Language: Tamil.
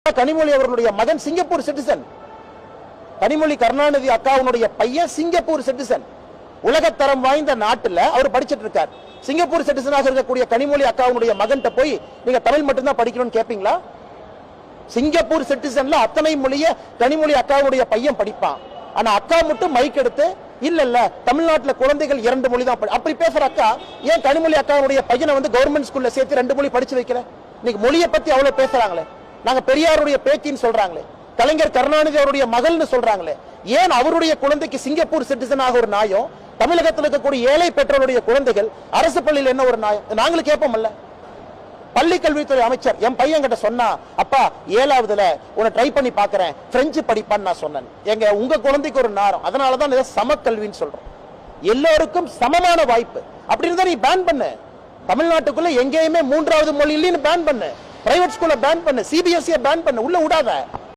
கனிமொழி அவர்களுடைய மகன் சிங்கப்பூர் சிட்டிசன். கனிமொழி கருணாநிதி அக்காவுடைய பையன் சிங்கப்பூர் சிட்டிசன். உலகத்தரம் வாய்ந்த நாட்டில் அவர் படிச்சிட்டு இருக்கார். சிங்கப்பூர் சிட்டிசனாக இருக்கக்கூடிய கனிமொழி அக்காவுடைய மகன் போய் நீங்க தமிழ் மட்டும்தான் படிக்கணும்னு கேட்பீங்களா? சிங்கப்பூர் சிட்டிசன்ல அத்தனை மொழிய கனிமொழி அக்காவுடைய பையன் படிப்பான். ஆனா அக்கா மட்டும் மைக் எடுத்து இல்ல இல்ல தமிழ்நாட்டில் குழந்தைகள் 2 மொழி தான் அப்படி பேசுற அக்கா ஏன் கனிமொழி அக்காவுடைய பையனை கவர்மெண்ட் ஸ்கூல்ல சேர்த்து 2 மொழி படிச்சு வைக்கல? இன்னைக்கு மொழியை பத்தி அவ்வளவு பேசுறாங்களே. நாங்க பெரியாருடைய பேத்தின்னு சொல்றாங்களே, கலைஞர் கருணாநிதி அவருடைய மகள்னு சொல்றாங்களே, ஏன் அவருடைய குழந்தைக்கு சிங்கப்பூர் சிட்டிசனாக ஒரு நாயம், தமிழகத்தில் இருக்கக்கூடிய ஏழை பெற்றோருடைய குழந்தைகள் அரசு பள்ளியில் என்ன ஒரு நாயம்? நாங்களும் கேட்போம்ல. பள்ளி கல்வித்துறை அமைச்சர் என் பையன் கிட்ட சொன்னா, அப்பா 7வதுல உன்னை ட்ரை பண்ணி பாக்குறேன், பிரெஞ்சு படிப்பான்னு நான் சொன்னேன். எங்க உங்க குழந்தைக்கு ஒரு நேரம், அதனாலதான் சமக்கல்வின்னு சொல்றோம். எல்லோருக்கும் சமமான வாய்ப்பு அப்படின்னு தான் நீ பேன் பண்ணு. தமிழ்நாட்டுக்குள்ள எங்கேயுமே 3வது மொழி இல்லைன்னு பேன் பண்ணு. பிரைவேட் ஸ்கூல்ல பேன் பண்ணு, சிபிஎஸ்இ பேன் பண்ணு, உள்ள விடாத.